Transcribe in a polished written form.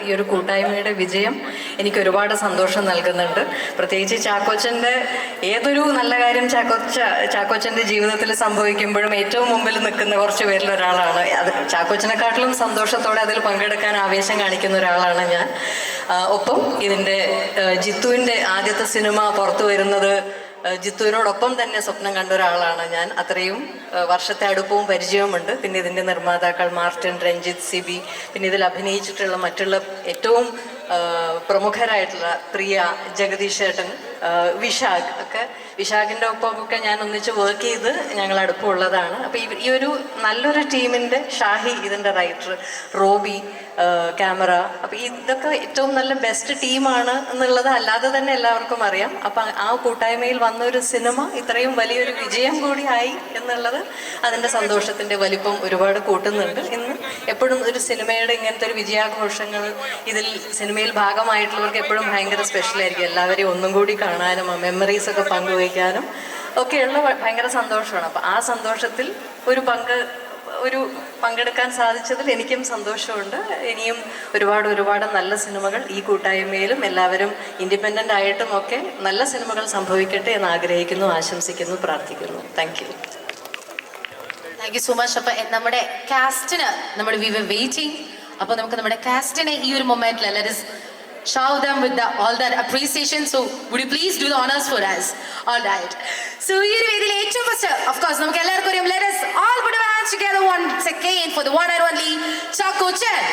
ഈ ഒരു കൂട്ടായ്മയുടെ വിജയം എനിക്ക് ഒരുപാട് സന്തോഷം നൽകുന്നുണ്ട്. പ്രത്യേകിച്ച് ചാക്കോച്ചൻ്റെ ഏതൊരു നല്ല കാര്യം ചാക്കോച്ചൻ്റെ ജീവിതത്തിൽ സംഭവിക്കുമ്പോഴും ഏറ്റവും മുമ്പിൽ നിൽക്കുന്ന കുറച്ച് പേരിൽ ഒരാളാണ്. അത് ചാക്കോച്ചനെക്കാട്ടിലും സന്തോഷത്തോടെ അതിൽ പങ്കെടുക്കാൻ ആവേശം കാണിക്കുന്ന ഒരാളാണ് ഞാൻ. ഒപ്പം ഇതിൻ്റെ ജിത്തുവിൻ്റെ ആദ്യത്തെ സിനിമ പുറത്തു വരുന്നത് ജിത്തുവിനോടൊപ്പം തന്നെ സ്വപ്നം കണ്ട ഒരാളാണ് ഞാൻ. അത്രയും വർഷത്തെ അടുപ്പവും പരിചയവുമുണ്ട്. പിന്നെ ഇതിൻ്റെ നിർമ്മാതാക്കൾ മാർട്ടിൻ, രഞ്ജിത്ത്, സിബി, പിന്നെ ഇതിൽ അഭിനയിച്ചിട്ടുള്ള മറ്റുള്ള ഏറ്റവും പ്രമുഖരായിട്ടുള്ള പ്രിയ, ജഗദീഷ് ചേട്ടൻ, വിശാഖ് ഒക്കെ, വിശാഖിൻ്റെ ഒപ്പമൊക്കെ ഞാൻ ഒന്നിച്ച് വർക്ക് ചെയ്ത് ഞങ്ങൾ അടുപ്പമുള്ളതാണ്. അപ്പോൾ ഈ ഒരു നല്ലൊരു ടീമിൻ്റെ, ഷാഹി ഇതിൻ്റെ റൈറ്റർ, റോബി ക്യാമറ, അപ്പോൾ ഇതൊക്കെ ഏറ്റവും നല്ല ബെസ്റ്റ് ടീമാണ് എന്നുള്ളത് അല്ലാതെ തന്നെ എല്ലാവർക്കും അറിയാം. അപ്പം ആ കൂട്ടായ്മയിൽ വന്നൊരു സിനിമ ഇത്രയും വലിയൊരു വിജയം കൂടിയായി എന്നുള്ളത് അതിൻ്റെ സന്തോഷത്തിൻ്റെ വലിപ്പം ഒരുപാട് കൂട്ടുന്നുണ്ട്. ഇന്ന് എപ്പോഴും ഒരു സിനിമയുടെ ഇങ്ങനത്തെ ഒരു വിജയാഘോഷങ്ങൾ ഇതിൽ സിനിമയിൽ ഭാഗമായിട്ടുള്ളവർക്ക് എപ്പോഴും ഭയങ്കര സ്പെഷ്യലായിരിക്കും. എല്ലാവരെയും ഒന്നും കൂടി കാണാനും മെമ്മറീസൊക്കെ പങ്കുവയ്ക്കാനും ഒക്കെയുള്ള ഭയങ്കര സന്തോഷമാണ്. അപ്പോൾ ആ സന്തോഷത്തിൽ പങ്കെടുക്കാൻ സാധിച്ചതിൽ എനിക്കും സന്തോഷമുണ്ട്. ഇനിയും ഒരുപാട് നല്ല സിനിമകൾ ഈ കൂട്ടായ്മയിലും എല്ലാവരും ഇൻഡിപെൻഡൻ്റ് ആയിട്ടും ഒക്കെ നല്ല സിനിമകൾ സംഭവിക്കട്ടെ എന്ന് ആഗ്രഹിക്കുന്നു, ആശംസിക്കുന്നു, പ്രാർത്ഥിക്കുന്നു. Thank you so much. അപ്പം നമ്മുടെ കാസ്റ്റിന് നമ്മൾ വി വർ വെയിറ്റിംഗ്. അപ്പോൾ നമുക്ക് നമ്മുടെ കാസ്റ്റിനെ ഈ ഒരു മൊമെന്റിൽ let us shower them with all that appreciation. So would you please do the honors for us? All right. So ഈ ഒരു വേദിയിൽ ഏറ്റവും ഫസ്റ്റ് of course നമുക്ക് എല്ലാവർക്കും അറിയാം, let us all put our hands together once again for the one and only Chakko Chen.